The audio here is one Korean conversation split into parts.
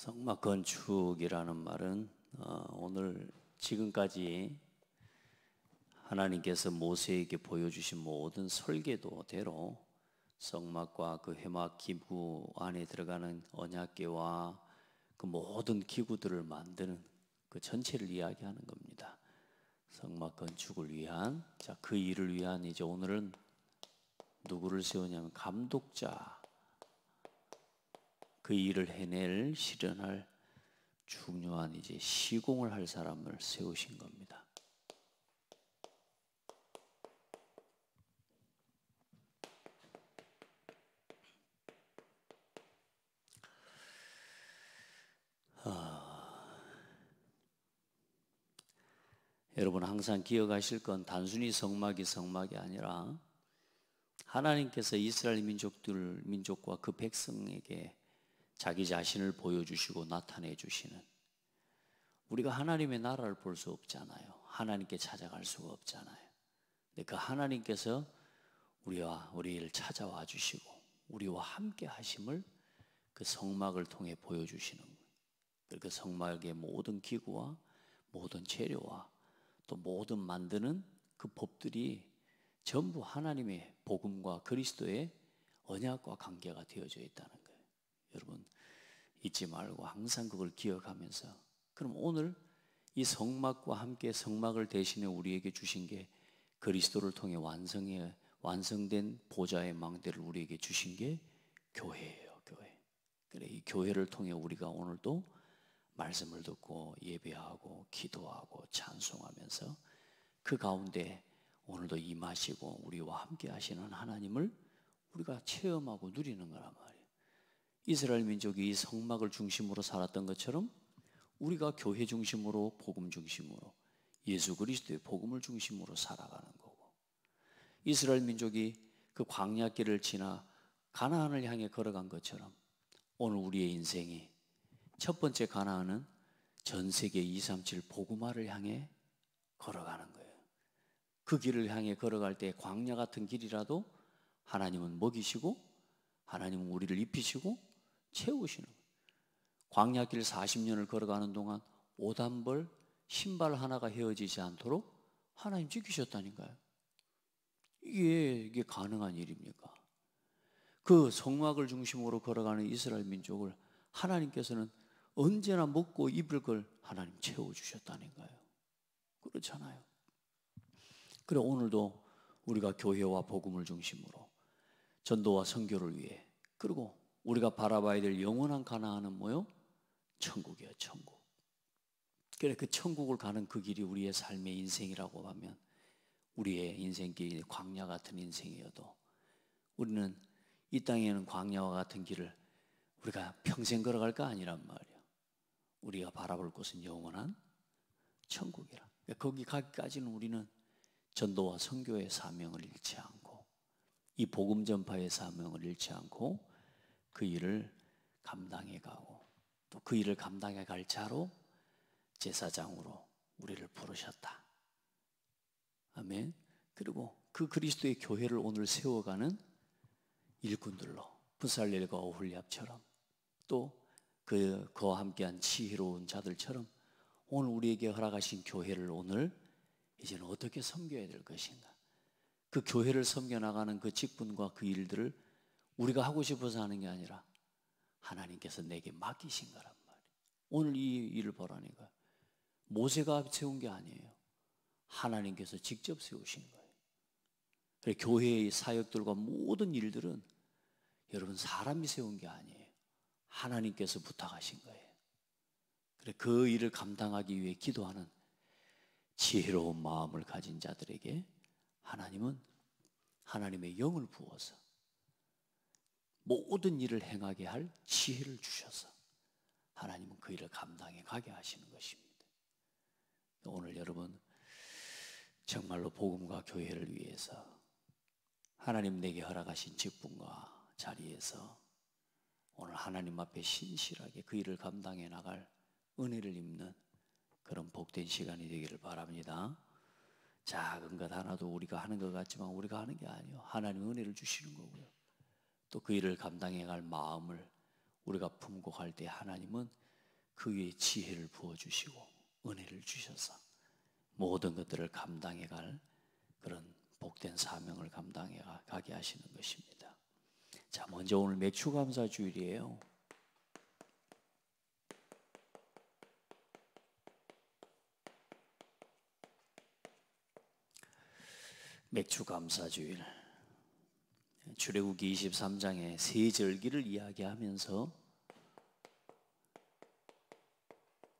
성막 건축이라는 말은 오늘 지금까지 하나님께서 모세에게 보여주신 모든 설계도대로 성막과 그 회막 기구 안에 들어가는 언약궤와 그 모든 기구들을 만드는 그 전체를 이야기하는 겁니다. 성막 건축을 위한, 그 일을 위한 이제 오늘은 누구를 세우냐면 감독자, 그 일을 해낼, 실현할 중요한 이제 시공을 할 사람을 세우신 겁니다. 여러분 항상 기억하실 건 단순히 성막이 아니라 하나님께서 이스라엘 민족과 그 백성에게 자기 자신을 보여주시고 나타내 주시는, 우리가 하나님의 나라를 볼 수 없잖아요. 하나님께 찾아갈 수가 없잖아요. 근데 그 하나님께서 우리를 찾아와 주시고 우리와 함께 하심을 그 성막을 통해 보여주시는 거예요. 그 성막의 모든 기구와 모든 재료와 또 모든 만드는 그 법들이 전부 하나님의 복음과 그리스도의 언약과 관계가 되어져 있다는 거예요. 여러분 잊지 말고 항상 그걸 기억하면서, 그럼 오늘 이 성막과 함께 성막을 대신해 우리에게 주신 게 그리스도를 통해 완성된 보좌의 망대를 우리에게 주신 게 교회예요. 교회. 그래, 이 교회를 통해 우리가 오늘도 말씀을 듣고 예배하고 기도하고 찬송하면서 그 가운데 오늘도 임하시고 우리와 함께 하시는 하나님을 우리가 체험하고 누리는 거란 말이에요. 이스라엘 민족이 이 성막을 중심으로 살았던 것처럼 우리가 교회 중심으로, 복음 중심으로, 예수 그리스도의 복음을 중심으로 살아가는 거고, 이스라엘 민족이 그 광야길을 지나 가나안을 향해 걸어간 것처럼 오늘 우리의 인생이 첫 번째 가나안은 전 세계 237 복음화를 향해 걸어가는 거예요. 그 길을 향해 걸어갈 때 광야 같은 길이라도 하나님은 먹이시고 하나님은 우리를 입히시고 채우시는 거예요. 광야길 40년을 걸어가는 동안 오단벌 신발 하나가 헤어지지 않도록 하나님 지키셨다니까요. 이게 가능한 일입니까? 그 성막을 중심으로 걸어가는 이스라엘 민족을 하나님께서는 언제나 먹고 입을 걸 하나님 채워주셨다니까요. 그렇잖아요. 그래, 오늘도 우리가 교회와 복음을 중심으로 전도와 선교를 위해, 그리고 우리가 바라봐야 될 영원한 가나안은 뭐요? 천국이에요. 천국. 그래, 그 천국을 가는 그 길이 우리의 삶의 인생이라고 하면 우리의 인생길이 광야 같은 인생이어도 우리는 이 땅에는 광야와 같은 길을 우리가 평생 걸어갈 거 아니란 말이에요. 우리가 바라볼 곳은 영원한 천국이라. 거기 가기까지는 우리는 전도와 선교의 사명을 잃지 않고 이 복음 전파의 사명을 잃지 않고 그 일을 감당해 가고, 또 그 일을 감당해 갈 자로 제사장으로 우리를 부르셨다. 아멘. 그리고 그 그리스도의 교회를 오늘 세워가는 일꾼들로 부살렐과 오홀리압처럼 또 그와 함께한 지혜로운 자들처럼 오늘 우리에게 허락하신 교회를 오늘 이제는 어떻게 섬겨야 될 것인가, 그 교회를 섬겨나가는 그 직분과 그 일들을 우리가 하고 싶어서 하는 게 아니라 하나님께서 내게 맡기신 거란 말이에요. 오늘 이 일을 보라니까 모세가 세운 게 아니에요. 하나님께서 직접 세우신 거예요. 교회의 사역들과 모든 일들은 여러분 사람이 세운 게 아니에요. 하나님께서 부탁하신 거예요. 그래, 그 일을 감당하기 위해 기도하는 지혜로운 마음을 가진 자들에게 하나님은 하나님의 영을 부어서 모든 일을 행하게 할 지혜를 주셔서 하나님은 그 일을 감당해 가게 하시는 것입니다. 오늘 여러분 정말로 복음과 교회를 위해서 하나님 내게 허락하신 직분과 자리에서 오늘 하나님 앞에 신실하게 그 일을 감당해 나갈 은혜를 입는 그런 복된 시간이 되기를 바랍니다. 작은 것 하나도 우리가 하는 것 같지만 우리가 하는 게 아니에요. 하나님 은혜를 주시는 거고요. 또 그 일을 감당해 갈 마음을 우리가 품고 갈 때 하나님은 그 위에 지혜를 부어주시고 은혜를 주셔서 모든 것들을 감당해 갈 그런 복된 사명을 감당해 가게 하시는 것입니다. 자, 먼저 오늘 맥주감사 주일이에요. 맥주감사주일, 출애굽기 23장의 세 절기를 이야기하면서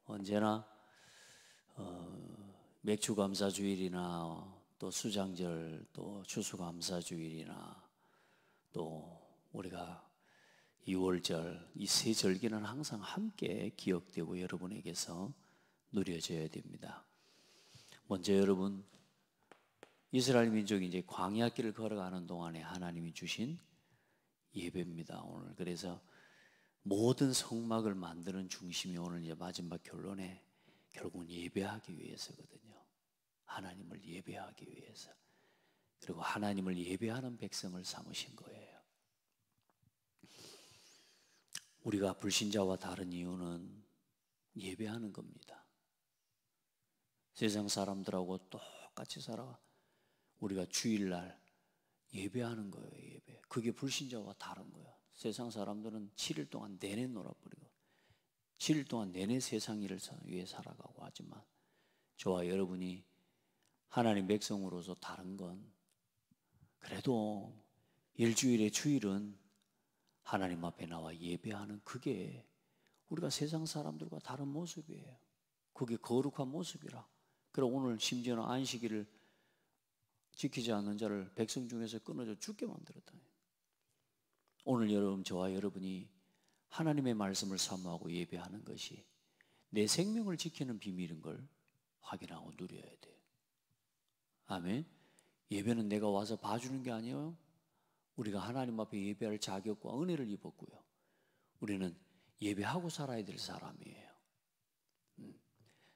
언제나 맥주감사주일이나 또 수장절, 또 추수감사주일이나 또 우리가 2월절, 이 세 절기는 항상 함께 기억되고 여러분에게서 누려져야 됩니다. 먼저 여러분, 이스라엘 민족이 이제 광야길을 걸어가는 동안에 하나님이 주신 예배입니다, 오늘. 그래서 모든 성막을 만드는 중심이 오늘 이제 마지막 결론에 결국은 예배하기 위해서거든요. 하나님을 예배하기 위해서. 그리고 하나님을 예배하는 백성을 삼으신 거예요. 우리가 불신자와 다른 이유는 예배하는 겁니다. 세상 사람들하고 똑같이 살아 우리가 주일날 예배하는 거예요. 예배. 그게 불신자와 다른 거예요. 세상 사람들은 7일 동안 내내 놀아버리고 7일 동안 내내 세상 일을 위해 살아가고 하지만 저와 여러분이 하나님 백성으로서 다른 건 그래도 일주일의 주일은 하나님 앞에 나와 예배하는 그게 우리가 세상 사람들과 다른 모습이에요. 그게 거룩한 모습이라. 그럼 오늘 심지어는 안식일을 지키지 않는 자를 백성 중에서 끊어져 죽게 만들었다. 오늘 여러분, 저와 여러분이 하나님의 말씀을 사모하고 예배하는 것이 내 생명을 지키는 비밀인 걸 확인하고 누려야 돼요. 아멘. 예배는 내가 와서 봐주는 게 아니에요. 우리가 하나님 앞에 예배할 자격과 은혜를 입었고요. 우리는 예배하고 살아야 될 사람이에요.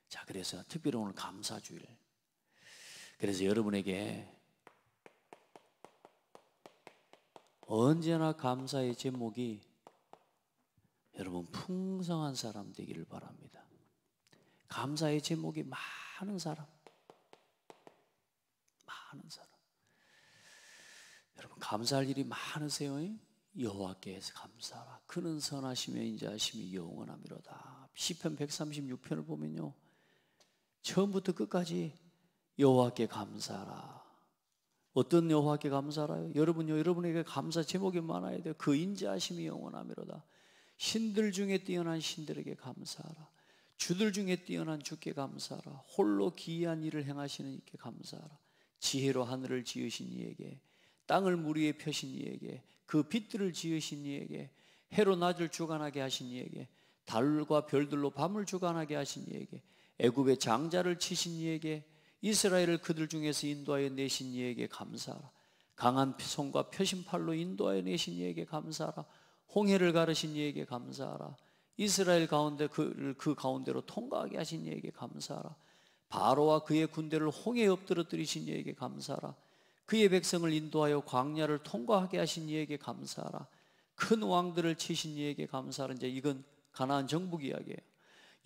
자, 그래서 특별히 오늘 감사주일. 그래서 여러분에게 언제나 감사의 제목이 여러분 풍성한 사람 되기를 바랍니다. 감사의 제목이 많은 사람. 많은 사람. 여러분 감사할 일이 많으세요? 여호와께서 감사하라. 그는 선하시며 인자하심이 영원하미로다. 시편 136편을 보면요, 처음부터 끝까지 여호와께 감사하라. 어떤 여호와께 감사하라요? 여러분요, 여러분에게 감사 제목이 많아야 돼요. 그 인자하심이 영원하미로다. 신들 중에 뛰어난 신들에게 감사하라. 주들 중에 뛰어난 주께 감사하라. 홀로 기이한 일을 행하시는 이께 감사하라. 지혜로 하늘을 지으신 이에게, 땅을 물 위에 펴신 이에게, 그 빛들을 지으신 이에게, 해로 낮을 주관하게 하신 이에게, 달과 별들로 밤을 주관하게 하신 이에게, 애굽의 장자를 치신 이에게, 이스라엘을 그들 중에서 인도하여 내신 이에게 감사하라. 강한 손과 펴신 팔로 인도하여 내신 이에게 감사하라. 홍해를 가르신 이에게 감사하라. 이스라엘 가운데 그 가운데로 통과하게 하신 이에게 감사하라. 바로와 그의 군대를 홍해에 엎드러뜨리신 이에게 감사하라. 그의 백성을 인도하여 광야를 통과하게 하신 이에게 감사하라. 큰 왕들을 치신 이에게 감사하라. 이제 이건 가나안 정복 이야기예요.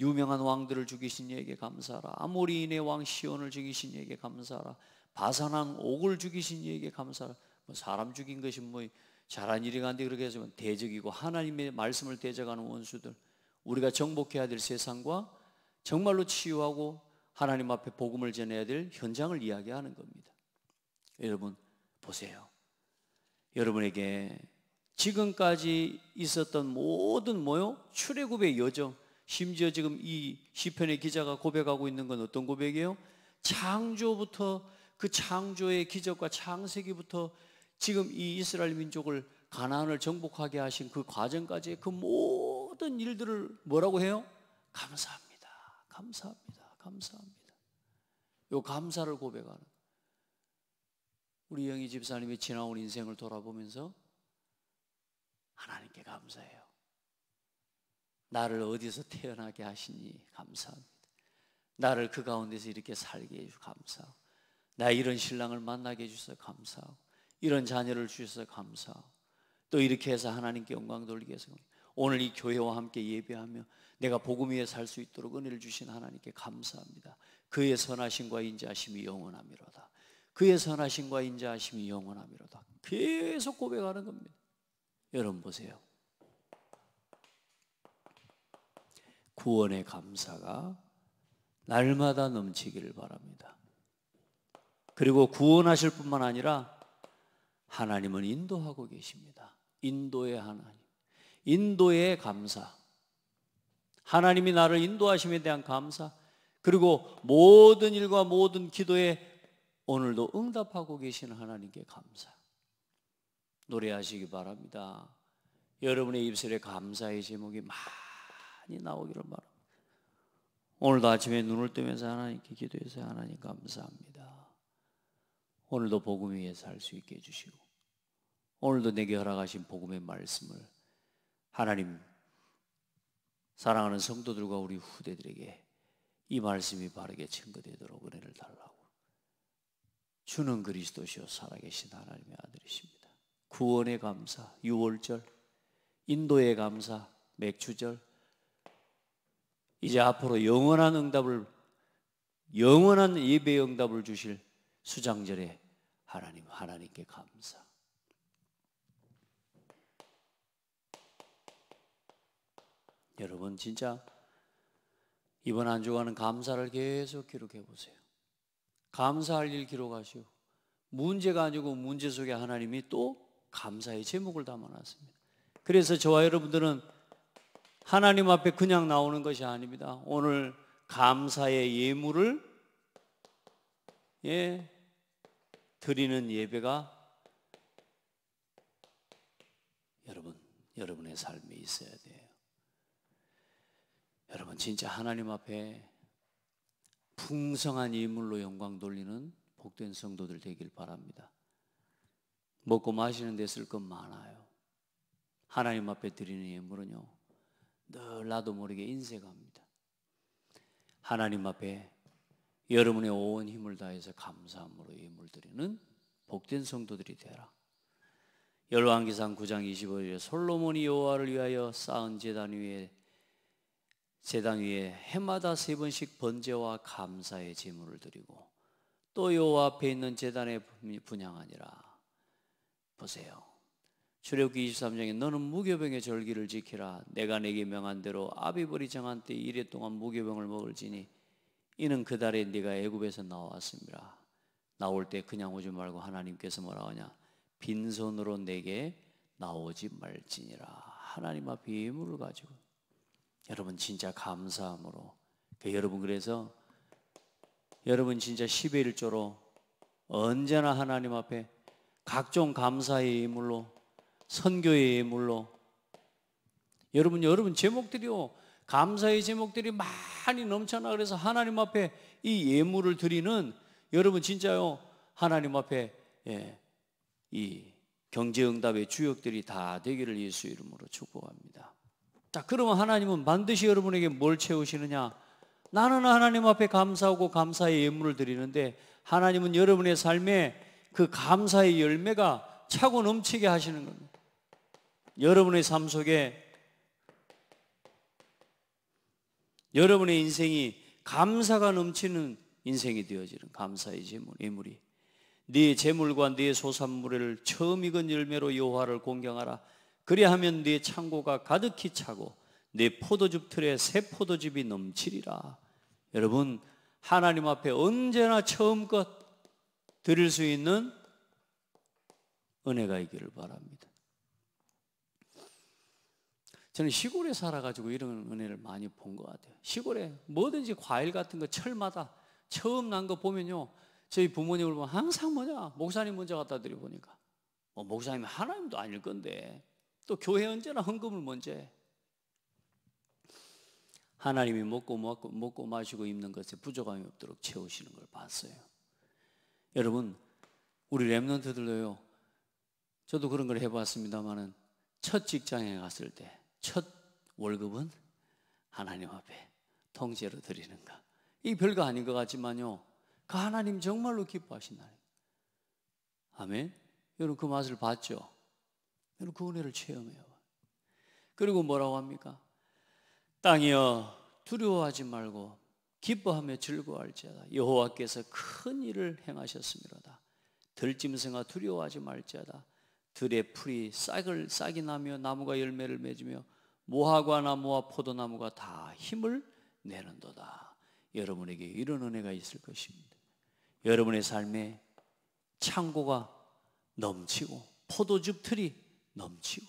유명한 왕들을 죽이신 이에게 감사하라. 아모리인의 왕 시온을 죽이신 이에게 감사하라. 바산왕 옥을 죽이신 이에게 감사하라. 사람 죽인 것이 잘한 일이 간데 그렇게 해서 대적이고 하나님의 말씀을 대적하는 원수들, 우리가 정복해야 될 세상과 정말로 치유하고 하나님 앞에 복음을 전해야 될 현장을 이야기하는 겁니다. 여러분 보세요. 여러분에게 지금까지 있었던 모든 출애굽의 여정, 심지어 지금 이 시편의 기자가 고백하고 있는 건 어떤 고백이에요? 창조부터, 그 창조의 기적과 창세기부터 지금 이 이스라엘 민족을 가나안을 정복하게 하신 그 과정까지의 그 모든 일들을 뭐라고 해요? 감사합니다. 감사합니다. 감사합니다. 요 감사를 고백하는, 우리 영희 집사님이 지나온 인생을 돌아보면서 하나님께 감사해요. 나를 어디서 태어나게 하시니 감사합니다. 나를 그 가운데서 이렇게 살게 해주셔서 감사하고, 나 이런 신랑을 만나게 해주셔서 감사하고, 이런 자녀를 주셔서 감사하고, 또 이렇게 해서 하나님께 영광 돌리게 해서 오늘 이 교회와 함께 예배하며 내가 복음 위에 살 수 있도록 은혜를 주신 하나님께 감사합니다. 그의 선하심과 인자하심이 영원하미로다. 그의 선하심과 인자하심이 영원하미로다. 계속 고백하는 겁니다. 여러분 보세요. 구원의 감사가 날마다 넘치기를 바랍니다. 그리고 구원하실 뿐만 아니라 하나님은 인도하고 계십니다. 인도의 하나님, 인도의 감사, 하나님이 나를 인도하심에 대한 감사, 그리고 모든 일과 모든 기도에 오늘도 응답하고 계시는 하나님께 감사. 노래하시기 바랍니다. 여러분의 입술에 감사의 제목이 많이 나오기를 바랍니다. 오늘도 아침에 눈을 뜨면서 하나님께 기도해서 하나님 감사합니다. 오늘도 복음 위에 살 수 있게 해주시고, 오늘도 내게 허락하신 복음의 말씀을 하나님 사랑하는 성도들과 우리 후대들에게 이 말씀이 바르게 증거되도록 은혜를 달라고. 주는 그리스도시요 살아계신 하나님의 아들이십니다. 구원의 감사, 유월절, 인도의 감사, 맥주절, 이제 앞으로 영원한 응답을, 영원한 예배의 응답을 주실 수장절에 하나님께 감사. 여러분 진짜 이번 한 주간은 감사를 계속 기록해 보세요. 감사할 일 기록하시오. 문제가 아니고 문제 속에 하나님이 또 감사의 제목을 담아놨습니다. 그래서 저와 여러분들은 하나님 앞에 그냥 나오는 것이 아닙니다. 오늘 감사의 예물을 드리는 예배가 여러분의 삶에 있어야 돼요. 여러분 진짜 하나님 앞에 풍성한 예물로 영광 돌리는 복된 성도들 되길 바랍니다. 먹고 마시는 데 쓸 것 많아요. 하나님 앞에 드리는 예물은요, 늘 나도 모르게 인색합니다. 하나님 앞에 여러분의 온 힘을 다해서 감사함으로 예물 드리는 복된 성도들이 되라. 열왕기상 9장 25절에 솔로몬이 여호와를 위하여 쌓은 제단 위에 해마다 3번씩 번제와 감사의 제물을 드리고 또 여호와 앞에 있는 제단에 분향하니라. 보세요. 출애굽기 23장에 너는 무교병의 절기를 지키라. 내가 내게 명한 대로 아비벌이 정한 때 이래 동안 무교병을 먹을지니 이는 그 달에 네가 애굽에서 나왔습니다. 나올 때 그냥 오지 말고 하나님께서 뭐라 하냐, 빈손으로 내게 나오지 말지니라. 하나님 앞에 예물을 가지고 여러분 진짜 감사함으로, 여러분 그래서 여러분 진짜 10의 1조로 언제나 하나님 앞에 각종 감사의 예물로, 선교의 예물로, 여러분 제목들이요, 감사의 제목들이 많이 넘쳐나. 그래서 하나님 앞에 이 예물을 드리는 여러분 진짜요, 하나님 앞에 이 경제응답의 주역들이 다 되기를 예수 이름으로 축복합니다. 자, 그러면 하나님은 반드시 여러분에게 뭘 채우시느냐? 나는 하나님 앞에 감사하고 감사의 예물을 드리는데 하나님은 여러분의 삶에 그 감사의 열매가 차고 넘치게 하시는 겁니다. 여러분의 삶 속에 여러분의 인생이 감사가 넘치는 인생이 되어지는 감사의 예물이 네 재물과 네 소산물을 처음 익은 열매로 여호와를 공경하라. 그리하면 네 창고가 가득히 차고 네 포도즙 틀에 새 포도즙이 넘치리라. 여러분 하나님 앞에 언제나 처음껏 드릴 수 있는 은혜가 있기를 바랍니다. 저는 시골에 살아가지고 이런 은혜를 많이 본 것 같아요. 시골에 뭐든지 과일 같은 거 철마다 처음 난 거 보면요, 저희 부모님을 보면 항상 뭐냐, 목사님 먼저 갖다 드려 보니까 목사님이 하나님도 아닐 건데 또 교회 언제나 헌금을 먼저 해. 하나님이 먹고 마시고 입는 것에 부족함이 없도록 채우시는 걸 봤어요. 여러분 우리 렘넌트들도요, 저도 그런 걸 해봤습니다만은 첫 직장에 갔을 때 첫 월급은 하나님 앞에 통째로 드리는가, 이 별거 아닌 것 같지만요, 그 하나님 정말로 기뻐하신다는. 아멘. 여러분 그 맛을 봤죠? 여러분 그 은혜를 체험해요. 그리고 뭐라고 합니까? 땅이여 두려워하지 말고 기뻐하며 즐거워할지어다. 여호와께서 큰 일을 행하셨음이로다. 들짐승아 두려워하지 말지어다. 들의 풀이 싹이 나며 나무가 열매를 맺으며 무화과 나무와 포도나무가 다 힘을 내는도다. 여러분에게 이런 은혜가 있을 것입니다. 여러분의 삶에 창고가 넘치고 포도즙 틀이 넘치고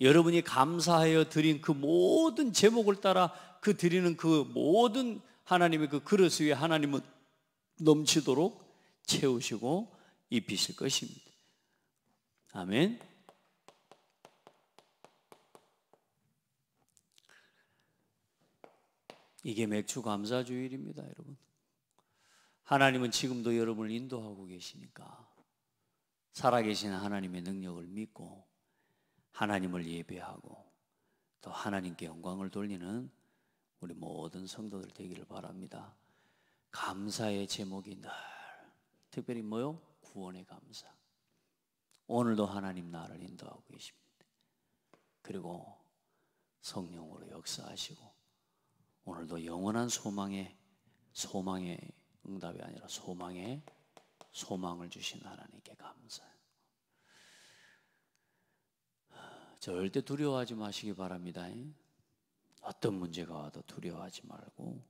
여러분이 감사하여 드린 그 모든 제목을 따라 그 드리는 그 모든 하나님의 그 그릇 위에 하나님은 넘치도록 채우시고 입히실 것입니다. 아멘. 이게 맥주 감사 주일입니다, 여러분. 하나님은 지금도 여러분을 인도하고 계시니까 살아계신 하나님의 능력을 믿고 하나님을 예배하고 또 하나님께 영광을 돌리는 우리 모든 성도들 되기를 바랍니다. 감사의 제목이 늘 특별히 뭐요? 구원의 감사. 오늘도 하나님 나를 인도하고 계십니다. 그리고 성령으로 역사하시고 오늘도 영원한 소망의 응답이 아니라 소망을 주신 하나님께 감사해요. 절대 두려워하지 마시기 바랍니다. 어떤 문제가 와도 두려워하지 말고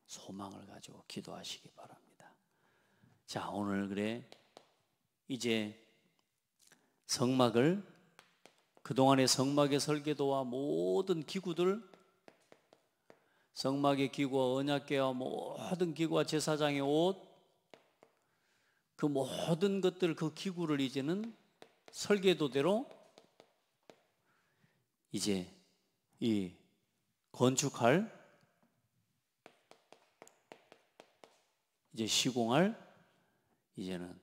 소망을 가지고 기도하시기 바랍니다. 자, 오늘 그래 이제 성막을 그동안의 성막의 설계도와 모든 기구들 성막의 기구와 언약궤와 모든 기구와 제사장의 옷 그 모든 것들 그 기구를 이제는 설계도대로 이제 이 건축할 이제 시공할 이제는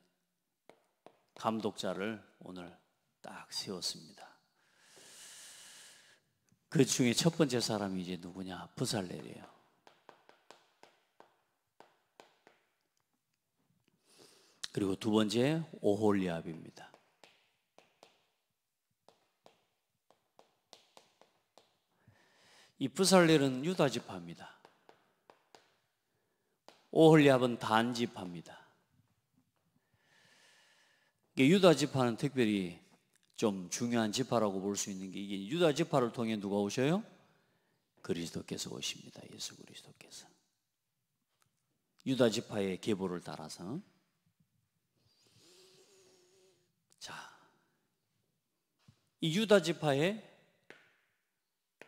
감독자를 오늘 딱 세웠습니다. 그 중에 첫 번째 사람이 이제 누구냐? 부살렐이에요. 그리고 두 번째 오홀리압입니다. 이 부살렐은 유다 지파입니다. 오홀리압은 단 지파입니다. 유다 지파는 특별히 좀 중요한 지파라고 볼 수 있는 게 이게 유다 지파를 통해 누가 오셔요? 그리스도께서 오십니다. 예수 그리스도께서. 유다 지파의 계보를 따라서. 자, 이 유다 지파의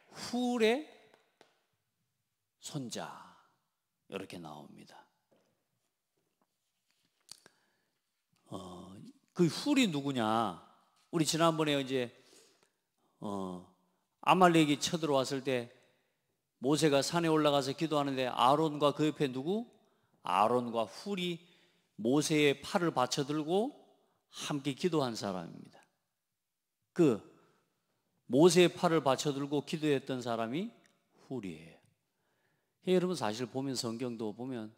훌의 손자 이렇게 나옵니다. 그 훌이 누구냐? 우리 지난번에 이제 아말렉이 쳐들어왔을 때 모세가 산에 올라가서 기도하는데 아론과 그 옆에 누구? 아론과 훌이 모세의 팔을 받쳐들고 함께 기도한 사람입니다. 그 모세의 팔을 받쳐들고 기도했던 사람이 훌이에요. 여러분 사실 보면 성경도 보면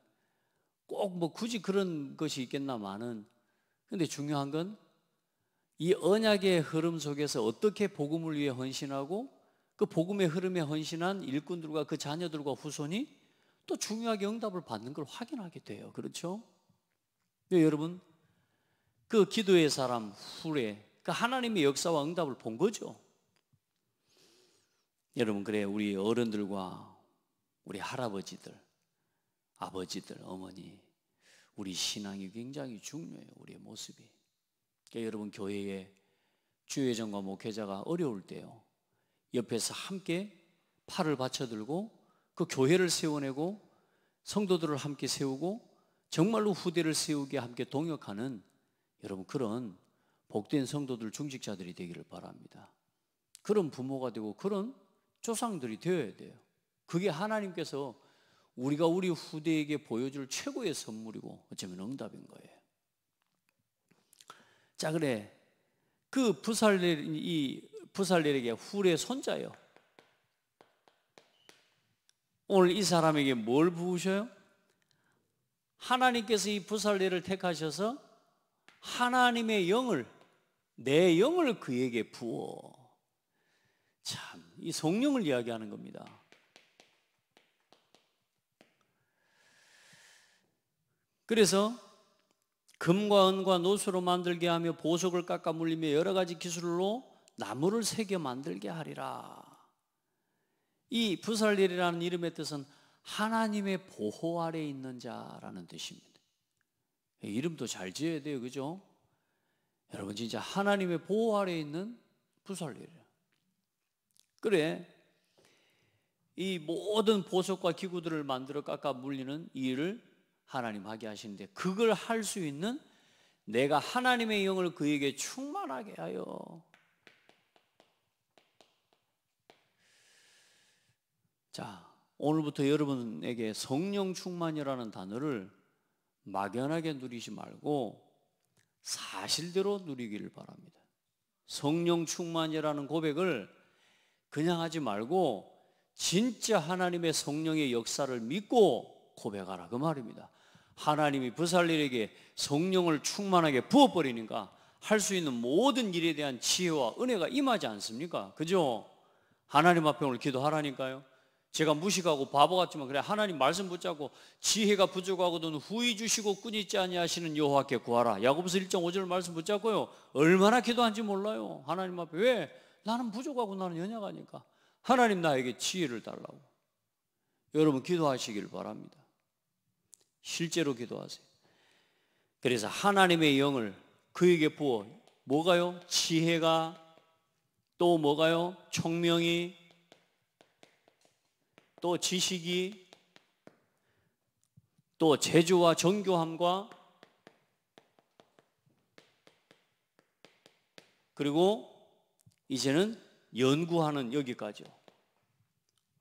꼭 뭐 굳이 그런 것이 있겠나마는 근데 중요한 건 이 언약의 흐름 속에서 어떻게 복음을 위해 헌신하고 그 복음의 흐름에 헌신한 일꾼들과 그 자녀들과 후손이 또 중요하게 응답을 받는 걸 확인하게 돼요. 그렇죠? 여러분 그 기도의 사람 훌의 그 하나님의 역사와 응답을 본 거죠. 여러분 그래 우리 어른들과 우리 할아버지들, 아버지들, 어머니 우리 신앙이 굉장히 중요해요. 우리의 모습이. 그러니까 여러분 교회에 주회장과 목회자가 어려울 때요 옆에서 함께 팔을 받쳐들고 그 교회를 세워내고 성도들을 함께 세우고 정말로 후대를 세우게 함께 동역하는 여러분 그런 복된 성도들 중직자들이 되기를 바랍니다. 그런 부모가 되고 그런 조상들이 되어야 돼요. 그게 하나님께서 우리가 우리 후대에게 보여줄 최고의 선물이고 어쩌면 응답인 거예요. 자, 그래 그 부살렐에게 훌의 손자예요. 오늘 이 사람에게 뭘 부으셔요? 하나님께서 이 부살렐을 택하셔서 하나님의 영을 내 영을 그에게 부어. 참, 이 성령을 이야기하는 겁니다. 그래서 금과 은과 노수로 만들게 하며 보석을 깎아 물리며 여러 가지 기술로 나무를 새겨 만들게 하리라. 이 부살렐이라는 이름의 뜻은 하나님의 보호 아래 있는 자라는 뜻입니다. 이름도 잘 지어야 돼요, 그죠? 여러분 진짜 하나님의 보호 아래 있는 부살렐이에요. 그래, 이 모든 보석과 기구들을 만들어 깎아 물리는 이 일을 하나님 하게 하시는데, 그걸 할 수 있는 내가 하나님의 영을 그에게 충만하게 하여. 자, 오늘부터 여러분에게 성령 충만이라는 단어를 막연하게 누리지 말고 사실대로 누리기를 바랍니다. 성령 충만이라는 고백을 그냥 하지 말고 진짜 하나님의 성령의 역사를 믿고 고백하라, 그 말입니다. 하나님이 부살렐에게 성령을 충만하게 부어버리니까 할 수 있는 모든 일에 대한 지혜와 은혜가 임하지 않습니까? 그죠? 하나님 앞에 오늘 기도하라니까요. 제가 무식하고 바보 같지만 그래, 하나님 말씀 붙잡고 지혜가 부족하거든 후히 주시고 끊이지 아니하시는 여호와께 구하라. 야고보서 1장 5절 말씀 붙잡고요, 얼마나 기도한지 몰라요. 하나님 앞에. 왜? 나는 부족하고 나는 연약하니까 하나님 나에게 지혜를 달라고. 여러분 기도하시길 바랍니다. 실제로 기도하세요. 그래서 하나님의 영을 그에게 부어, 뭐가요? 지혜가, 또 뭐가요? 총명이, 또 지식이, 또 재주와 정교함과, 그리고 이제는 연구하는, 여기까지요.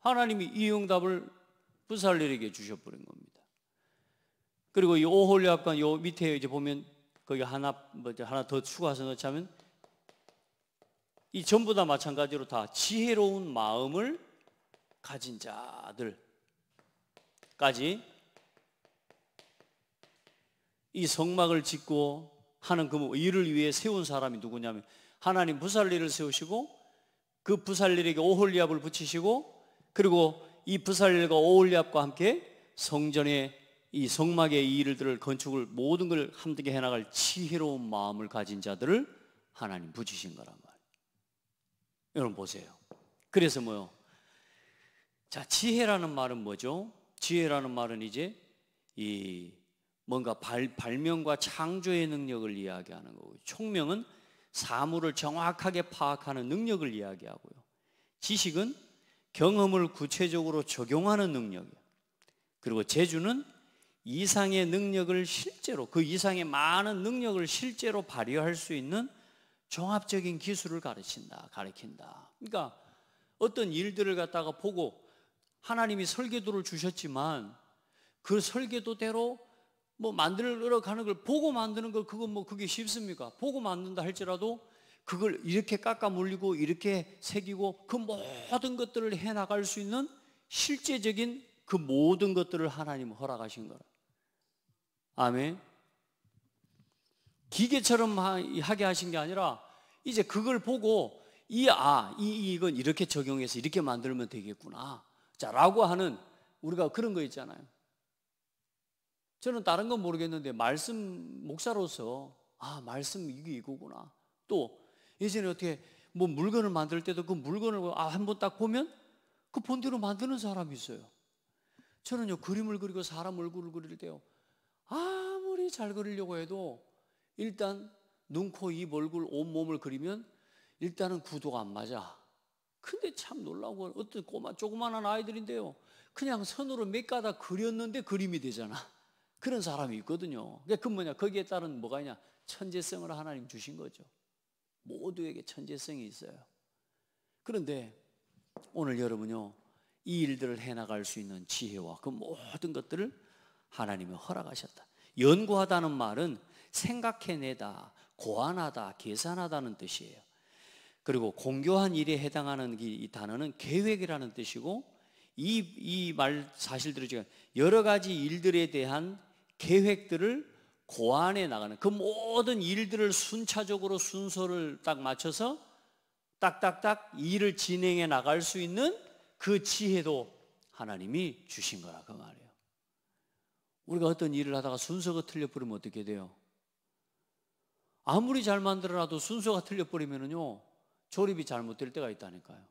하나님이 이 응답을 부살렐에게 주셔버린 겁니다. 그리고 이 오홀리압과 요 밑에 이제 보면 거기 하나 더 추가해서 넣자면, 이 전부 다 마찬가지로 다 지혜로운 마음을 가진 자들까지 이 성막을 짓고 하는 그 일을 위해 세운 사람이 누구냐면, 하나님 부살렐을 세우시고 그 부살렐에게 오홀리압을 붙이시고, 그리고 이 부살렐과 오홀리압과 함께 성전의 이 성막의 이 일들을, 건축을, 모든 걸 함께 해나갈 지혜로운 마음을 가진 자들을 하나님 붙이신 거란 말이에요. 여러분 보세요. 그래서 뭐요? 자, 지혜라는 말은 뭐죠? 지혜라는 말은 이제 이 뭔가 발명과 창조의 능력을 이야기하는 거고요. 총명은 사물을 정확하게 파악하는 능력을 이야기하고요. 지식은 경험을 구체적으로 적용하는 능력이에요. 그리고 재주는 이상의 능력을 실제로, 그 이상의 많은 능력을 실제로 발휘할 수 있는 종합적인 기술을 가르친다, 가르친다. 그러니까 어떤 일들을 갖다가 보고, 하나님이 설계도를 주셨지만 그 설계도대로 뭐 만들어 가는 걸 보고 만드는 걸, 그건 뭐 그게 쉽습니까? 보고 만든다 할지라도 그걸 이렇게 깎아 물리고 이렇게 새기고 그 모든 것들을 해 나갈 수 있는 실제적인 그 모든 것들을 하나님은 허락하신 거라. 아멘. 기계처럼 하게 하신 게 아니라 이제 그걸 보고 이건 이렇게 적용해서 이렇게 만들면 되겠구나, 자, 라고 하는, 우리가 그런 거 있잖아요. 저는 다른 건 모르겠는데 말씀 목사로서 말씀 이게 이거구나. 또 예전에 어떻게 뭐 물건을 만들 때도 그 물건을 한번 딱 보면 그 본대로 만드는 사람이 있어요. 저는요, 그림을 그리고 사람 얼굴을 그릴 때요, 아무리 잘 그리려고 해도 일단 눈, 코, 입, 얼굴, 온몸을 그리면 일단은 구도가 안 맞아. 근데 참 놀라고, 어떤 조그만한 아이들인데요, 그냥 선으로 몇 가닥 그렸는데 그림이 되잖아. 그런 사람이 있거든요. 그 뭐냐, 거기에 따른 뭐가 있냐, 천재성을 하나님 주신 거죠. 모두에게 천재성이 있어요. 그런데 오늘 여러분요, 이 일들을 해나갈 수 있는 지혜와 그 모든 것들을 하나님이 허락하셨다. 연구하다는 말은 생각해내다, 고안하다, 계산하다는 뜻이에요. 그리고 공교한 일에 해당하는 이 단어는 계획이라는 뜻이고, 이 말 사실대로 지금 여러 가지 일들에 대한 계획들을 고안해 나가는, 그 모든 일들을 순차적으로 순서를 딱 맞춰서 딱딱딱 일을 진행해 나갈 수 있는 그 지혜도 하나님이 주신 거라, 그 말이에요. 우리가 어떤 일을 하다가 순서가 틀려버리면 어떻게 돼요? 아무리 잘 만들어놔도 순서가 틀려버리면요 조립이 잘못될 때가 있다니까요.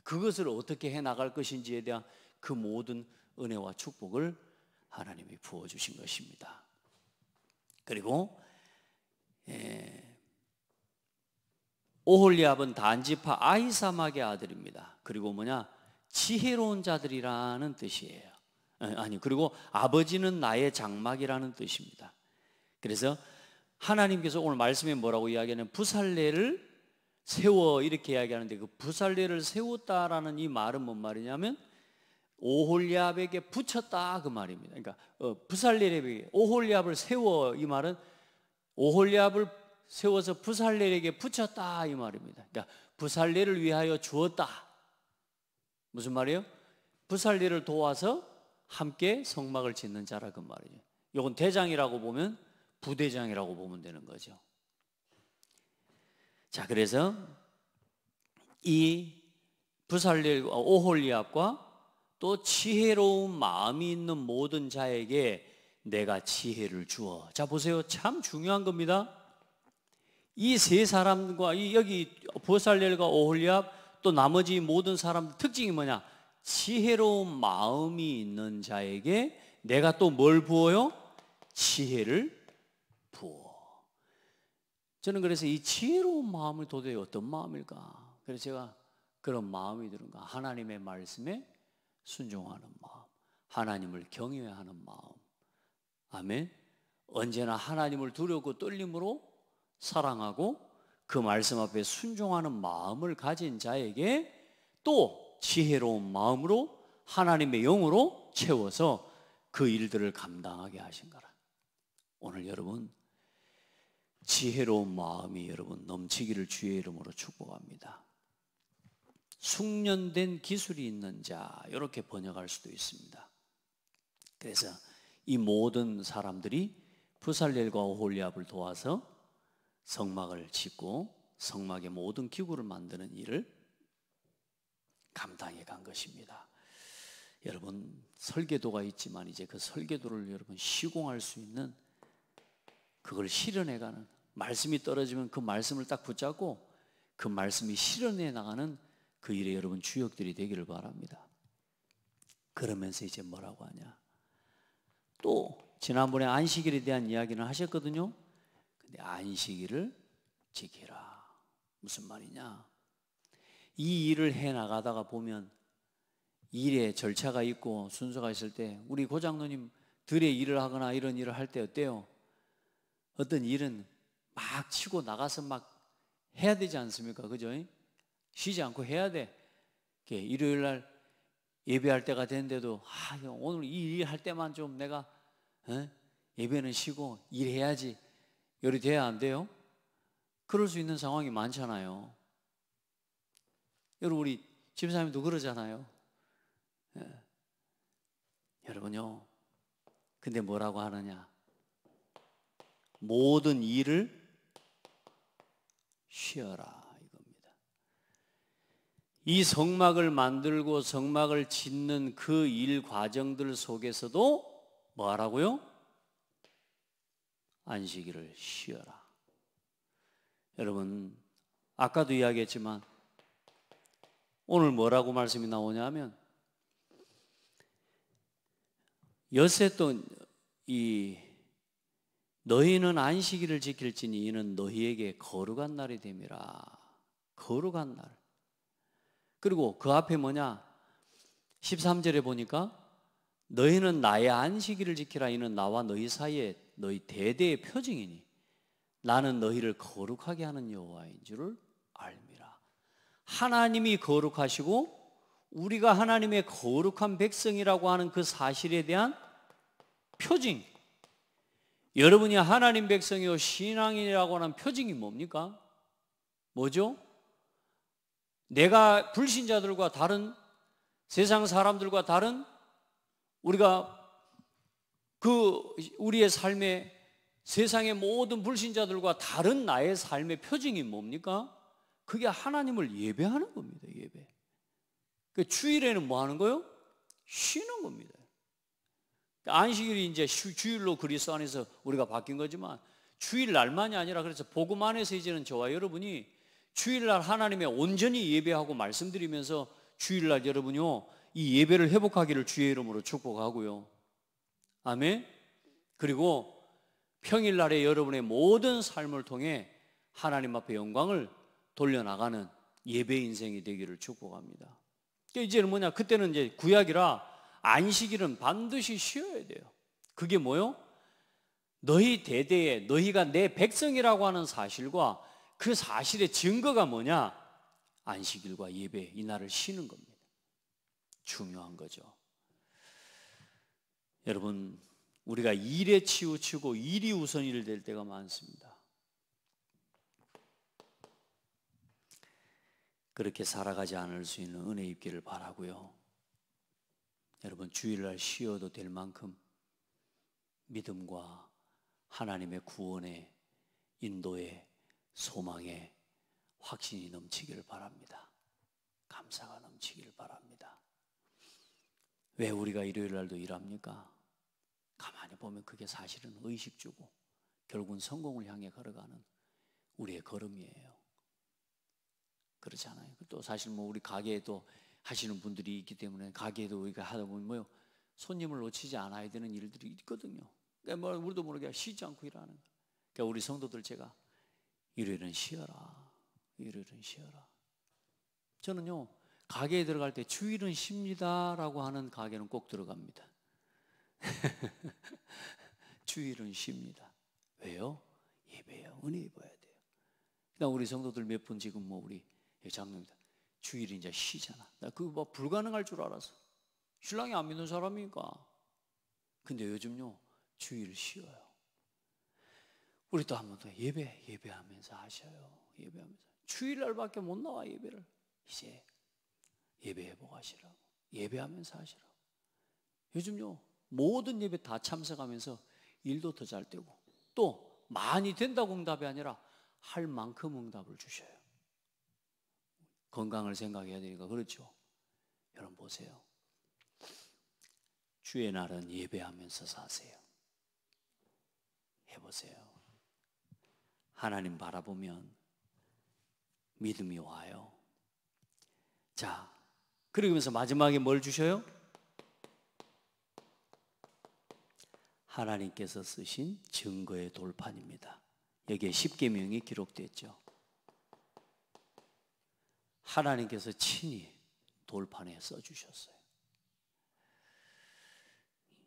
그것을 어떻게 해나갈 것인지에 대한 그 모든 은혜와 축복을 하나님이 부어주신 것입니다. 그리고 오홀리압은 단지파 아히사막의 아들입니다. 그리고 지혜로운 자들이라는 뜻이에요. 그리고 아버지는 나의 장막이라는 뜻입니다. 그래서 하나님께서 오늘 말씀에 뭐라고 이야기하냐면 부살레를 세워 이렇게 이야기하는데, 그 부살레를 세웠다라는 이 말은 뭔 말이냐면 오홀리압에게 붙였다 그 말입니다. 그러니까 부살레에게 오홀리압을 세워, 이 말은 오홀리압을 세워서 부살레에게 붙였다 이 말입니다. 그러니까 부살레를 위하여 주었다. 무슨 말이에요? 부살레를 도와서 함께 성막을 짓는 자라 그 말이죠. 이건 대장이라고 보면 부대장이라고 보면 되는 거죠. 자, 그래서 이 부살렐과 오홀리압과 또 지혜로운 마음이 있는 모든 자에게 내가 지혜를 주어. 자, 보세요. 참 중요한 겁니다. 이 세 사람과 여기 부살렐과 오홀리압 또 나머지 모든 사람들 특징이 뭐냐? 지혜로운 마음이 있는 자에게 내가 또 뭘 부어요? 지혜를 부어. 저는 그래서 이 지혜로운 마음을 도대체 어떤 마음일까? 그래서 제가 그런 마음이 드는가? 하나님의 말씀에 순종하는 마음, 하나님을 경외하는 마음. 아멘. 언제나 하나님을 두렵고 떨림으로 사랑하고 그 말씀 앞에 순종하는 마음을 가진 자에게 또 지혜로운 마음으로 하나님의 영으로 채워서 그 일들을 감당하게 하신 거라. 오늘 여러분 지혜로운 마음이 여러분 넘치기를 주의 이름으로 축복합니다. 숙련된 기술이 있는 자, 이렇게 번역할 수도 있습니다. 그래서 이 모든 사람들이 부살렐과 오홀리압을 도와서 성막을 짓고 성막의 모든 기구를 만드는 일을 감당해 간 것입니다. 여러분 설계도가 있지만 이제 그 설계도를 여러분 시공할 수 있는, 그걸 실현해가는, 말씀이 떨어지면 그 말씀을 딱 붙잡고 그 말씀이 실현해 나가는 그 일에 여러분 주역들이 되기를 바랍니다. 그러면서 이제 뭐라고 하냐, 또 지난번에 안식일에 대한 이야기는 하셨거든요. 근데 안식일을 지키라. 무슨 말이냐, 이 일을 해 나가다가 보면 일에 절차가 있고 순서가 있을 때, 우리 고장로님 들의 일을 하거나 이런 일을 할 때 어때요? 어떤 일은 막 치고 나가서 막 해야 되지 않습니까? 그죠? 쉬지 않고 해야 돼. 일요일 날 예배할 때가 됐는데도 오늘 이 일 할 때만 좀 내가 예배는 쉬고 일해야지. 요리 돼야 안 돼요? 그럴 수 있는 상황이 많잖아요. 여러분 우리 집사님도 그러잖아요. 여러분요, 근데 뭐라고 하느냐, 모든 일을 쉬어라 이겁니다. 이 성막을 만들고 성막을 짓는 그 일 과정들 속에서도 뭐 하라고요? 안식일을 쉬어라. 여러분 아까도 이야기했지만 오늘 뭐라고 말씀이 나오냐면, 여세 또 너희는 안식일을 지킬지니 이는 너희에게 거룩한 날이 됨이라. 거룩한 날. 그리고 그 앞에 뭐냐, 13절에 보니까 너희는 나의 안식일을 지키라. 이는 나와 너희 사이에 너희 대대의 표징이니 나는 너희를 거룩하게 하는 여호와인 줄을 알미라. 하나님이 거룩하시고 우리가 하나님의 거룩한 백성이라고 하는 그 사실에 대한 표징. 여러분이 하나님 백성이요 신앙인이라고 하는 표징이 뭡니까? 뭐죠? 내가 불신자들과 다른, 세상 사람들과 다른, 우리가 우리의 삶에 세상의 모든 불신자들과 다른 나의 삶의 표징이 뭡니까? 그게 하나님을 예배하는 겁니다. 예배. 그 주일에는 뭐 하는 거요? 쉬는 겁니다. 안식일이 이제 주일로 그리스도 안에서 우리가 바뀐 거지만 주일날만이 아니라 그래서 복음 안에서 이제는 저와 여러분이 주일날 하나님의 온전히 예배하고 말씀드리면서 주일날 여러분요 이 예배를 회복하기를 주의 이름으로 축복하고요. 아멘. 그리고 평일날에 여러분의 모든 삶을 통해 하나님 앞에 영광을 돌려나가는 예배 인생이 되기를 축복합니다. 이제는 뭐냐? 그때는 이제 구약이라 안식일은 반드시 쉬어야 돼요. 그게 뭐요? 너희 대대에 너희가 내 백성이라고 하는 사실과 그 사실의 증거가 뭐냐? 안식일과 예배, 이 날을 쉬는 겁니다. 중요한 거죠. 여러분, 우리가 일에 치우치고 일이 우선이 될 때가 많습니다. 그렇게 살아가지 않을 수 있는 은혜 있기를 바라고요. 여러분, 주일날 쉬어도 될 만큼 믿음과 하나님의 구원의 인도의 소망의 확신이 넘치기를 바랍니다. 감사가 넘치기를 바랍니다. 왜 우리가 일요일날도 일합니까? 가만히 보면 그게 사실은 의식주고 결국은 성공을 향해 걸어가는 우리의 걸음이에요. 그렇지 않아요? 또 사실 뭐 우리 가게에도 하시는 분들이 있기 때문에 가게에도 우리가 하다 보면 뭐요? 손님을 놓치지 않아야 되는 일들이 있거든요. 그러니까 뭐 우리도 모르게 쉬지 않고 일하는 거예요. 그러니까 우리 성도들 제가 일요일은 쉬어라. 일요일은 쉬어라. 저는요 가게에 들어갈 때 주일은 쉽니다라고 하는 가게는 꼭 들어갑니다. 주일은 쉽니다. 왜요? 예배요. 은혜 입어야 돼요. 그러니까 우리 성도들 몇 분 지금 뭐 우리 장로입니다. 주일이 이제 쉬잖아. 나 그거 뭐 불가능할 줄 알았어. 신랑이 안 믿는 사람이니까. 근데 요즘요 주일 쉬어요. 우리 또 한 번 더 예배하면서 하셔요. 예배하면서 주일날밖에 못 나와 예배를. 이제 예배해보고 하시라고. 예배하면서 하시라고. 요즘요 모든 예배 다 참석하면서 일도 더 잘 되고 또 많이 된다고 응답이 아니라 할 만큼 응답을 주셔요. 건강을 생각해야 되니까 그렇죠. 여러분 보세요. 주의 날은 예배하면서 사세요. 해보세요. 하나님 바라보면 믿음이 와요. 자, 그러면서 마지막에 뭘 주셔요? 하나님께서 쓰신 증거의 돌판입니다. 여기에 십계명이 기록됐죠. 하나님께서 친히 돌판에 써주셨어요.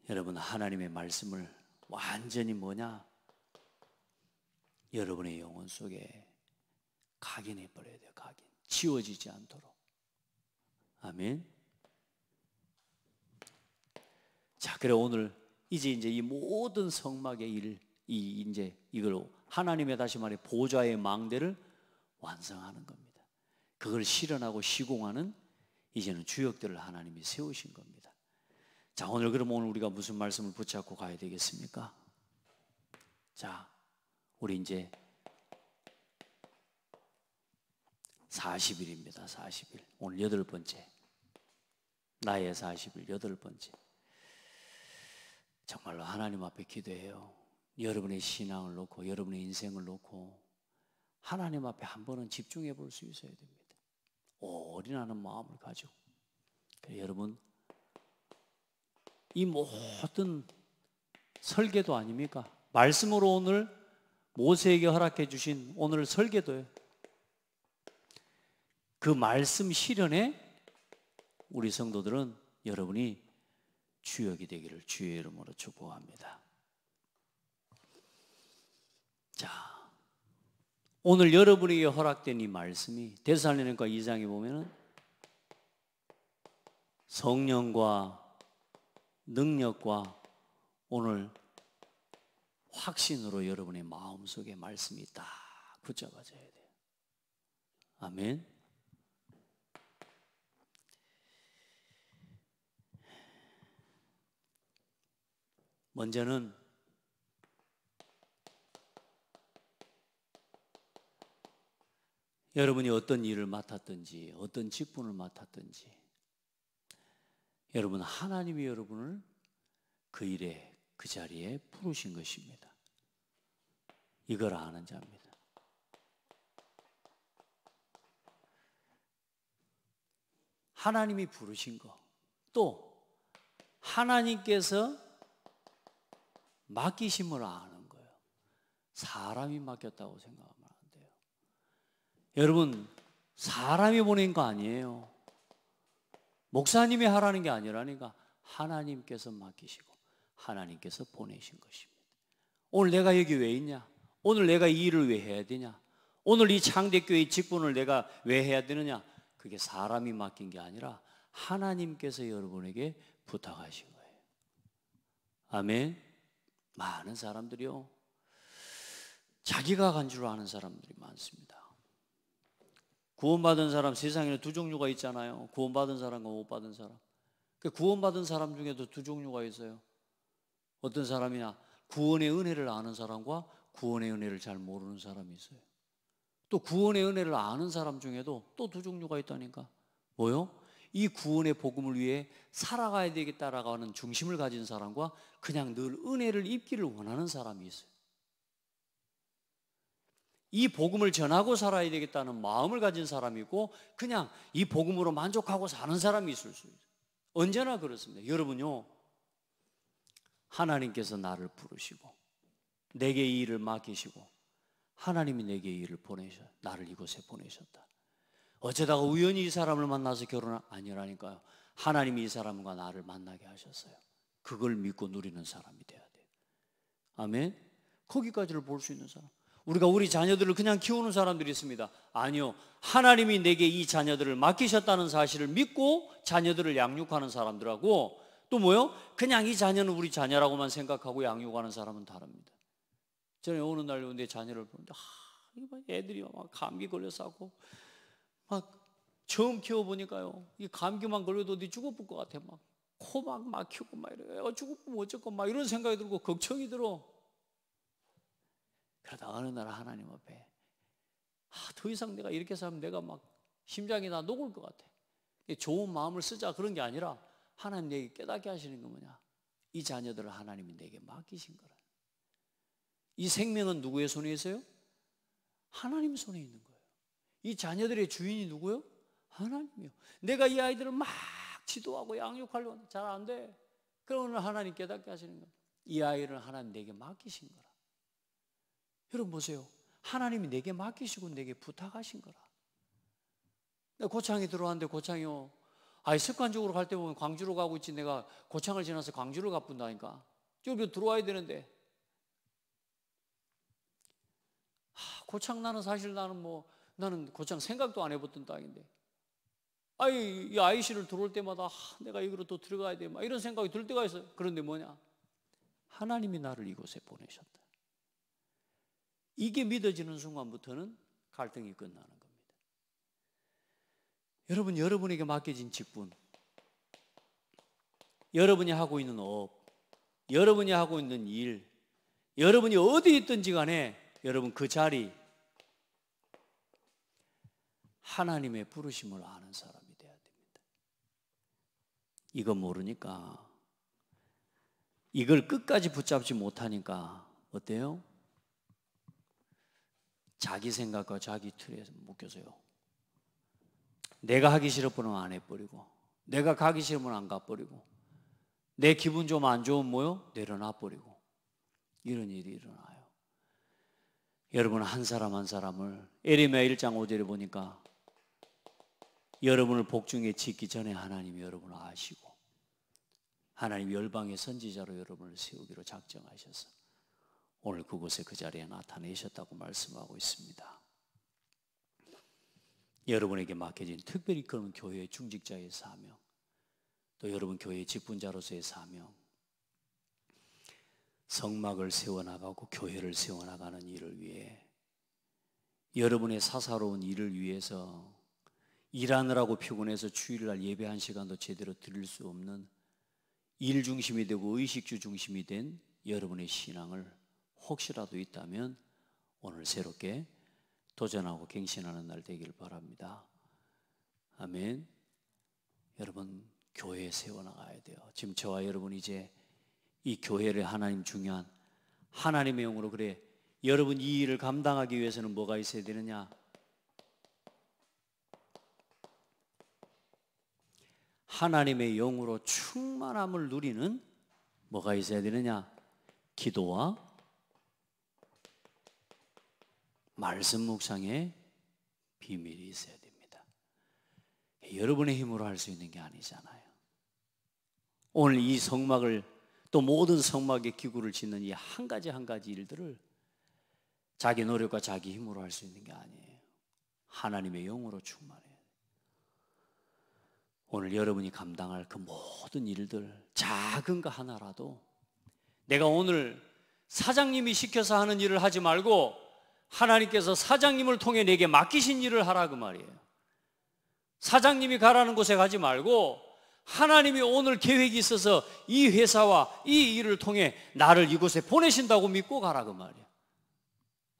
여러분 하나님의 말씀을 완전히 뭐냐? 여러분의 영혼 속에 각인해 버려야 돼요. 각인. 지워지지 않도록. 아멘. 자, 그래 오늘 이제 이 모든 성막의 일, 이제 이걸 하나님의 다시 말해 보좌의 망대를 완성하는 겁니다. 그걸 실현하고 시공하는 이제는 주역들을 하나님이 세우신 겁니다. 자, 오늘 우리가 무슨 말씀을 붙잡고 가야 되겠습니까? 자, 우리 이제 40일입니다. 40일. 오늘 8번째. 나의 40일 8번째. 정말로 하나님 앞에 기도해요. 여러분의 신앙을 놓고 여러분의 인생을 놓고 하나님 앞에 한 번은 집중해 볼 수 있어야 됩니다. 올인하는 마음을 가지고. 여러분 이 모든 설계도 아닙니까? 말씀으로 오늘 모세에게 허락해 주신 오늘 설계도예요. 그 말씀 실현에 우리 성도들은 여러분이 주역이 되기를 주의 이름으로 축복합니다. 자, 오늘 여러분에게 허락된 이 말씀이 데살로니가 2장에 보면은 성령과 능력과 오늘 확신으로 여러분의 마음속에 말씀이 딱 붙잡아져야 돼요. 아멘. 먼저는 여러분이 어떤 일을 맡았든지 어떤 직분을 맡았든지 여러분 하나님이 여러분을 그 일에 그 자리에 부르신 것입니다. 이걸 아는 자입니다. 하나님이 부르신 거, 또 하나님께서 맡기심을 아는 거예요. 사람이 맡겼다고 생각하면 안 돼요. 여러분, 사람이 보낸 거 아니에요. 목사님이 하라는 게 아니라니까 하나님께서 맡기시고 하나님께서 보내신 것입니다. 오늘 내가 여기 왜 있냐? 오늘 내가 이 일을 왜 해야 되냐? 오늘 이 창대교회 직분을 내가 왜 해야 되느냐? 그게 사람이 맡긴 게 아니라 하나님께서 여러분에게 부탁하신 거예요. 아멘. 많은 사람들이요, 자기가 간 줄 아는 사람들이 많습니다. 구원받은 사람, 세상에는 두 종류가 있잖아요. 구원받은 사람과 못 받은 사람. 그 구원받은 사람 중에도 두 종류가 있어요. 어떤 사람이냐? 구원의 은혜를 아는 사람과 구원의 은혜를 잘 모르는 사람이 있어요. 또 구원의 은혜를 아는 사람 중에도 또 두 종류가 있다니까. 뭐요? 이 구원의 복음을 위해 살아가야 되겠다라고 하는 중심을 가진 사람과 그냥 늘 은혜를 입기를 원하는 사람이 있어요. 이 복음을 전하고 살아야 되겠다는 마음을 가진 사람이 있고 그냥 이 복음으로 만족하고 사는 사람이 있을 수 있어요. 언제나 그렇습니다. 여러분요, 하나님께서 나를 부르시고 내게 이 일을 맡기시고 하나님이 내게 이 일을 나를 이곳에 보내셨다. 어쩌다가 우연히 이 사람을 만나서 결혼한 아니라니까요. 하나님이 이 사람과 나를 만나게 하셨어요. 그걸 믿고 누리는 사람이 돼야 돼요. 아멘. 거기까지를 볼 수 있는 사람. 우리가 우리 자녀들을 그냥 키우는 사람들이 있습니다. 아니요, 하나님이 내게 이 자녀들을 맡기셨다는 사실을 믿고 자녀들을 양육하는 사람들하고 또 뭐요? 그냥 이 자녀는 우리 자녀라고만 생각하고 양육하는 사람은 다릅니다. 저는 어느 날 내 자녀를 보는데 애들이 막 감기 걸려서 막 처음 키워보니까요, 이 감기만 걸려도 어디 죽어볼 것 같아. 막 코 막 막히고 막 이래. 죽어보면 어쩌고 막 이런 생각이 들고 걱정이 들어. 그러다 어느 날 하나님 앞에 더 이상 내가 이렇게 살면 내가 막 심장이 다 녹을 것 같아. 좋은 마음을 쓰자 그런 게 아니라 하나님 내게 깨닫게 하시는 거 뭐냐? 이 자녀들을 하나님이 내게 맡기신 거라. 이 생명은 누구의 손에 있어요? 하나님 손에 있는 거예요. 이 자녀들의 주인이 누구요? 하나님이요. 내가 이 아이들을 막 지도하고 양육하려고 잘 안 돼. 그러면 하나님 깨닫게 하시는 거예요. 이 아이를 하나님 내게 맡기신 거라. 여러분 보세요. 하나님이 내게 맡기시고 내게 부탁하신 거라. 내가 고창에 들어왔는데 고창이요, 습관적으로 갈 때 보면 광주로 가고 있지, 내가 고창을 지나서 광주를 가뿐다니까. 좀 들어와야 되는데 고창 사실 나는 고창 생각도 안 해봤던 땅인데 이 IC를 들어올 때마다 내가 이거로 또 들어가야 돼 막 이런 생각이 들 때가 있어요. 그런데 뭐냐? 하나님이 나를 이곳에 보내셨다. 이게 믿어지는 순간부터는 갈등이 끝나는 겁니다. 여러분, 여러분에게 맡겨진 직분, 여러분이 하고 있는 업, 여러분이 하고 있는 일, 여러분이 어디 있든지 간에 여러분 그 자리, 하나님의 부르심을 아는 사람이 돼야 됩니다. 이거 모르니까, 이걸 끝까지 붙잡지 못하니까 어때요? 자기 생각과 자기 틀에 묶여서요, 내가 하기 싫으면 안 해버리고, 내가 가기 싫으면 안 가버리고, 내 기분 좀 안 좋으면 내려놔버리고, 이런 일이 일어나요. 여러분, 한 사람 한 사람을 에레미야 1장 5절에 보니까 여러분을 복중에 짓기 전에 하나님이 여러분을 아시고 하나님 열방의 선지자로 여러분을 세우기로 작정하셔서 오늘 그곳에 그 자리에 나타내셨다고 말씀하고 있습니다. 여러분에게 맡겨진 특별히 그런 교회의 중직자의 사명, 또 여러분 교회의 직분자로서의 사명, 성막을 세워나가고 교회를 세워나가는 일을 위해, 여러분의 사사로운 일을 위해서 일하느라고 피곤해서 주일날 예배 한 시간도 제대로 드릴 수 없는 일 중심이 되고 의식주 중심이 된 여러분의 신앙을 혹시라도 있다면 오늘 새롭게 도전하고 갱신하는 날 되기를 바랍니다. 아멘. 여러분, 교회에 세워나가야 돼요. 지금 저와 여러분 이제 이 교회를 하나님 중요한 하나님의 영으로, 그래 여러분 이 일을 감당하기 위해서는 뭐가 있어야 되느냐? 하나님의 영으로 충만함을 누리는 뭐가 있어야 되느냐? 기도와 말씀 묵상의 비밀이 있어야 됩니다. 여러분의 힘으로 할 수 있는 게 아니잖아요. 오늘 이 성막을, 또 모든 성막의 기구를 짓는 이 한 가지 한 가지 일들을 자기 노력과 자기 힘으로 할 수 있는 게 아니에요. 하나님의 영으로 충만해요. 오늘 여러분이 감당할 그 모든 일들, 작은 거 하나라도 내가 오늘 사장님이 시켜서 하는 일을 하지 말고 하나님께서 사장님을 통해 내게 맡기신 일을 하라 그 말이에요. 사장님이 가라는 곳에 가지 말고 하나님이 오늘 계획이 있어서 이 회사와 이 일을 통해 나를 이곳에 보내신다고 믿고 가라 그 말이에요.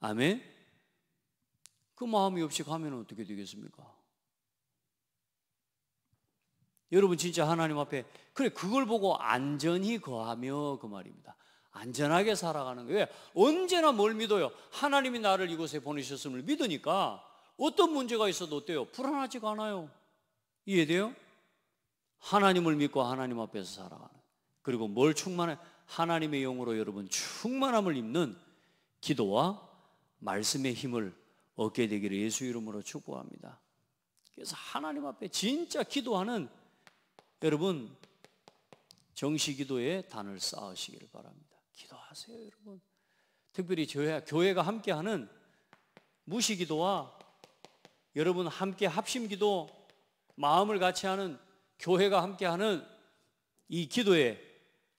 아멘? 그 마음이 없이 가면 어떻게 되겠습니까? 여러분 진짜 하나님 앞에 그래 그걸 보고 안전히 거하며 그 말입니다. 안전하게 살아가는 거예요. 언제나 뭘 믿어요? 하나님이 나를 이곳에 보내셨음을 믿으니까 어떤 문제가 있어도 어때요? 불안하지가 않아요. 이해돼요? 하나님을 믿고 하나님 앞에서 살아가는, 그리고 뭘 충만해? 하나님의 영으로 여러분 충만함을 입는 기도와 말씀의 힘을 얻게 되기를 예수 이름으로 축복합니다. 그래서 하나님 앞에 진짜 기도하는 여러분 정시기도의 단을 쌓으시기를 바랍니다. 기도하세요 여러분. 특별히 교회가 함께하는 무시기도와 여러분 함께 합심기도, 마음을 같이 하는 교회가 함께하는 이 기도에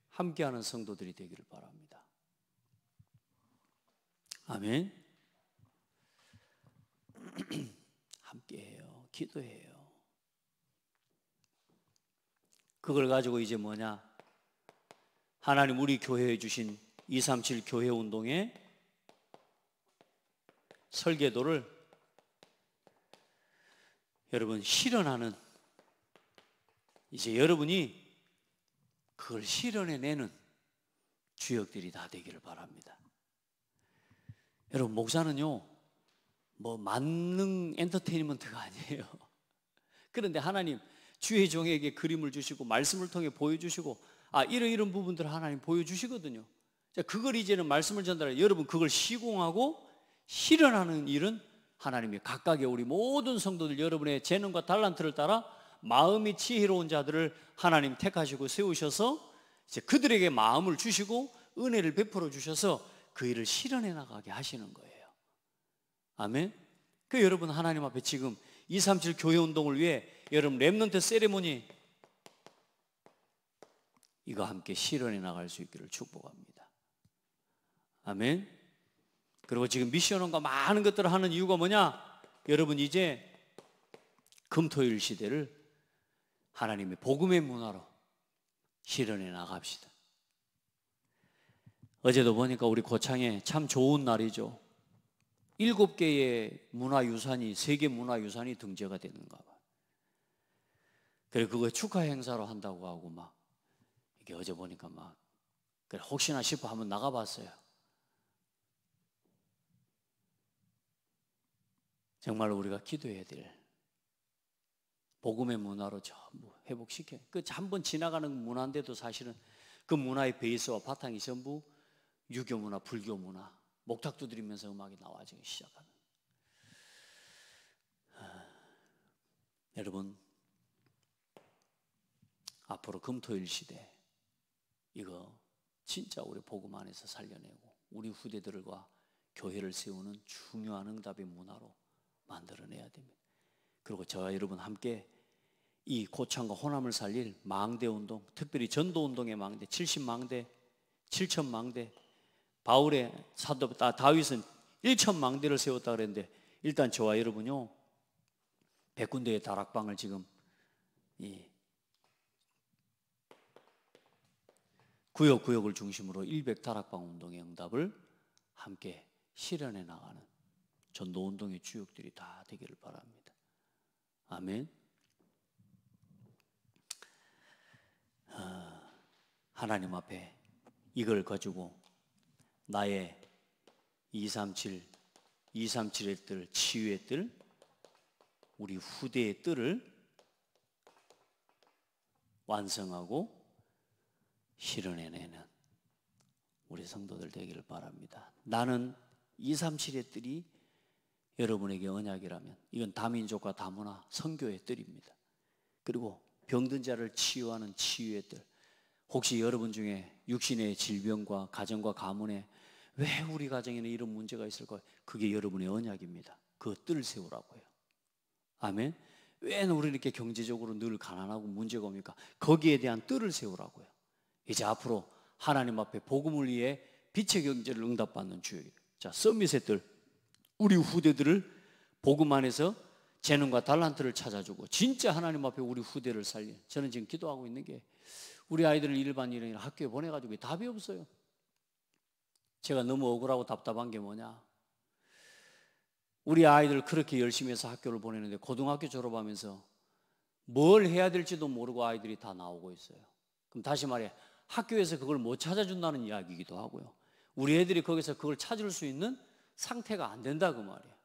함께하는 성도들이 되기를 바랍니다. 아멘. 함께해요. 기도해요. 그걸 가지고 이제 뭐냐? 하나님 우리 교회에 주신 237 교회 운동의 설계도를 여러분 실현하는, 이제 여러분이 그걸 실현해내는 주역들이 다 되기를 바랍니다. 여러분 목사는요 뭐 만능 엔터테인먼트가 아니에요. 그런데 하나님 주의 종에게 그림을 주시고 말씀을 통해 보여주시고 이런 부분들을 하나님 보여주시거든요. 자, 그걸 이제는 말씀을 전달해 여러분 그걸 시공하고 실현하는 일은 하나님이 각각의 우리 모든 성도들 여러분의 재능과 달란트를 따라 마음이 지혜로운 자들을 하나님 택하시고 세우셔서 이제 그들에게 마음을 주시고 은혜를 베풀어 주셔서 그 일을 실현해 나가게 하시는 거예요. 아멘. 그 여러분 하나님 앞에 지금 237 교회 운동을 위해 여러분 렘넌트 세레모니 이거 함께 실현해 나갈 수 있기를 축복합니다. 아멘. 그리고 지금 미션원과 많은 것들을 하는 이유가 뭐냐? 여러분 이제 금토일 시대를 하나님의 복음의 문화로 실현해 나갑시다. 어제도 보니까 우리 고창에 참 좋은 날이죠. 7개의 문화유산이, 세계 문화유산이 등재가 되는가 봐. 그래 그거 축하 행사로 한다고 하고 막 이게 어제 보니까 막 그래 혹시나 싶어 한번 나가봤어요. 정말 우리가 기도해야 될 복음의 문화로 전부 회복시켜. 그 한번 지나가는 문화인데도 사실은 그 문화의 베이스와 바탕이 전부 유교 문화, 불교 문화, 목탁 두드리면서 음악이 나와지기 시작하는. 여러분 앞으로 금토일 시대 이거 진짜 우리 복음 안에서 살려내고 우리 후대들과 교회를 세우는 중요한 응답의 문화로 만들어내야 됩니다. 그리고 저와 여러분 함께 이 고창과 호남을 살릴 망대운동, 특별히 전도운동의 망대, 70망대, 7천망대, 바울의 사도 다윗은 1천망대를 세웠다 그랬는데 일단 저와 여러분요 100군데의 다락방을 지금 구역을 중심으로 100다락방 운동의 응답을 함께 실현해 나가는 전도운동의 주역들이 다 되기를 바랍니다. 아멘. 하나님 앞에 이걸 가지고 나의 237의 뜰, 치유의 뜰, 우리 후대의 뜰을 완성하고 실현해내는 우리 성도들 되기를 바랍니다. 나는 237의 뜰이 여러분에게 언약이라면 이건 다민족과 다문화 선교의 뜰입니다. 그리고 병든 자를 치유하는 치유의 뜰. 혹시 여러분 중에 육신의 질병과 가정과 가문에 왜 우리 가정에는 이런 문제가 있을까요? 그게 여러분의 언약입니다. 그 뜰을 세우라고요. 아멘. 왜 우리 이렇게 경제적으로 늘 가난하고 문제가 옵니까? 거기에 대한 뜰을 세우라고요. 이제 앞으로 하나님 앞에 복음을 위해 빛의 경제를 응답받는 주역이에요. 자, 서밋의 뜰. 우리 후대들을 복음 안에서 재능과 달란트를 찾아주고 진짜 하나님 앞에 우리 후대를 살리는, 저는 지금 기도하고 있는 게 우리 아이들을 일반인이나 학교에 보내가지고 답이 없어요. 제가 너무 억울하고 답답한 게 뭐냐, 우리 아이들 그렇게 열심히 해서 학교를 보내는데 고등학교 졸업하면서 뭘 해야 될지도 모르고 아이들이 다 나오고 있어요. 그럼 다시 말해 학교에서 그걸 못 찾아준다는 이야기이기도 하고요. 우리 애들이 거기서 그걸 찾을 수 있는 상태가 안 된다 그 말이에요.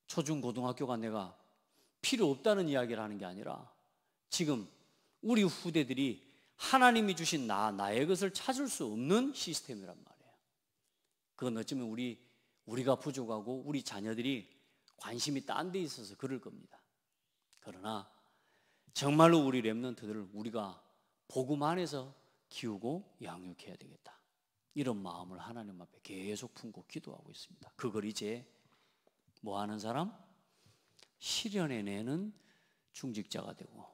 초중 고등학교가 내가 필요 없다는 이야기를 하는 게 아니라 지금 우리 후대들이 하나님이 주신 나의 것을 찾을 수 없는 시스템이란 말이에요. 그건 어쩌면 우리가 부족하고 우리 자녀들이 관심이 딴 데 있어서 그럴 겁니다. 그러나 정말로 우리 렘넌트들을 우리가 복음 안에서 키우고 양육해야 되겠다, 이런 마음을 하나님 앞에 계속 품고 기도하고 있습니다. 그걸 이제 뭐 하는 사람? 실현해내는 중직자가 되고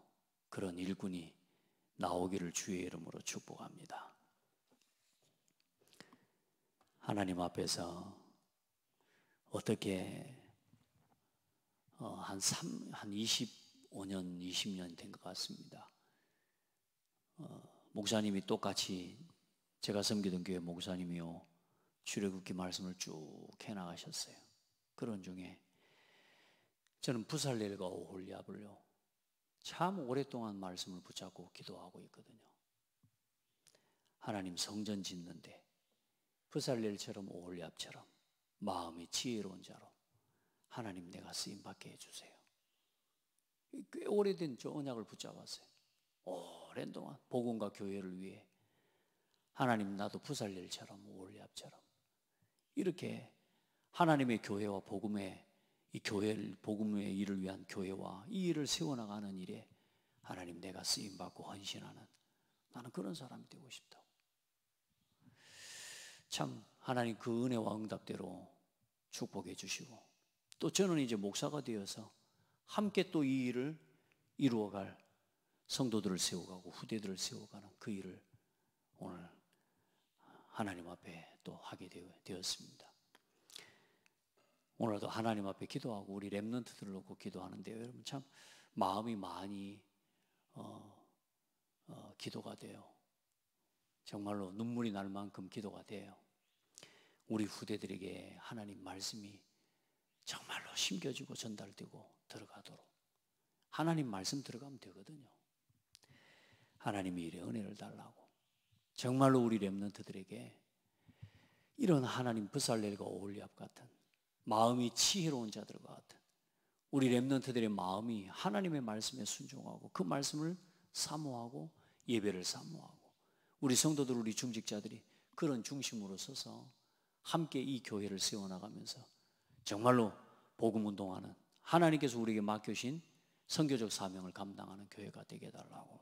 그런 일꾼이 나오기를 주의 이름으로 축복합니다. 하나님 앞에서 어떻게 한 25년, 20년 된 것 같습니다. 목사님이 똑같이 제가 섬기던 교회 목사님이요, 출애굽기 말씀을 쭉 해나가셨어요. 그런 중에 저는 부살렐과 오홀리압을요 참 오랫동안 말씀을 붙잡고 기도하고 있거든요. 하나님 성전 짓는데 부살렐처럼 오홀리압처럼 마음이 지혜로운 자로 하나님 내가 쓰임받게 해주세요. 꽤 오래된 저 언약을 붙잡았어요. 오랜 동안 복음과 교회를 위해 하나님 나도 부살렐처럼 오홀리압처럼 이렇게 하나님의 교회와 복음의 이 교회를, 복음의 일을 위한 교회와 이 일을 세워나가는 일에 하나님 내가 쓰임받고 헌신하는, 나는 그런 사람이 되고 싶다고. 참 하나님 그 은혜와 응답대로 축복해 주시고 또 저는 이제 목사가 되어서 함께 또 이 일을 이루어갈 성도들을 세워가고 후대들을 세워가는 그 일을 오늘 하나님 앞에 또 하게 되었습니다. 오늘도 하나님 앞에 기도하고 우리 렘넌트들을 놓고 기도하는데요, 여러분 참 마음이 많이 기도가 돼요. 정말로 눈물이 날 만큼 기도가 돼요. 우리 후대들에게 하나님 말씀이 정말로 심겨지고 전달되고 들어가도록, 하나님 말씀 들어가면 되거든요. 하나님이 이래 은혜를 달라고 정말로 우리 렘넌트들에게 이런 하나님 부살렐과 오홀리압 같은 마음이 지혜로운 자들과 같은 우리 렘넌트들의 마음이 하나님의 말씀에 순종하고 그 말씀을 사모하고 예배를 사모하고 우리 성도들, 우리 중직자들이 그런 중심으로 서서 함께 이 교회를 세워나가면서 정말로 복음운동하는, 하나님께서 우리에게 맡겨주신 선교적 사명을 감당하는 교회가 되게 해달라고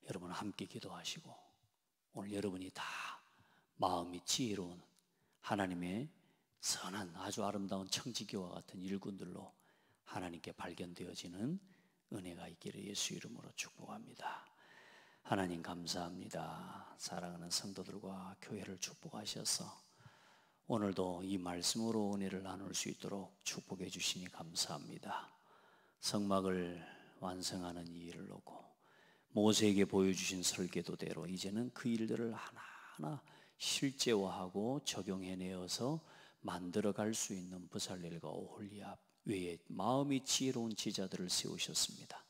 여러분 함께 기도하시고 오늘 여러분이 다 마음이 지혜로운 하나님의 선한 아주 아름다운 청지기와 같은 일꾼들로 하나님께 발견되어지는 은혜가 있기를 예수 이름으로 축복합니다. 하나님 감사합니다. 사랑하는 성도들과 교회를 축복하셔서 오늘도 이 말씀으로 은혜를 나눌 수 있도록 축복해 주시니 감사합니다. 성막을 완성하는 이 일을 놓고 모세에게 보여주신 설계도대로 이제는 그 일들을 하나하나 실제화하고 적용해내어서 만들어갈 수 있는 부살렐과 오홀리압 외에 마음이 지혜로운 지자들을 세우셨습니다.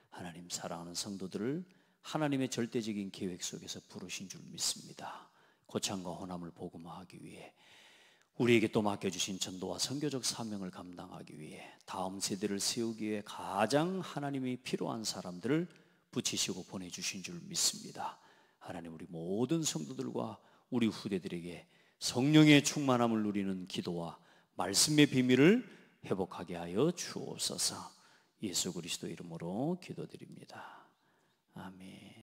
하나님 사랑하는 성도들을 하나님의 절대적인 계획 속에서 부르신 줄 믿습니다. 고창과 호남을 복음화하기 위해, 우리에게 또 맡겨주신 전도와 선교적 사명을 감당하기 위해, 다음 세대를 세우기 위해 가장 하나님이 필요한 사람들을 붙이시고 보내주신 줄 믿습니다. 하나님, 우리 모든 성도들과 우리 후대들에게 성령의 충만함을 누리는 기도와 말씀의 비밀을 회복하게 하여 주옵소서. 예수 그리스도 이름으로 기도드립니다. 아멘.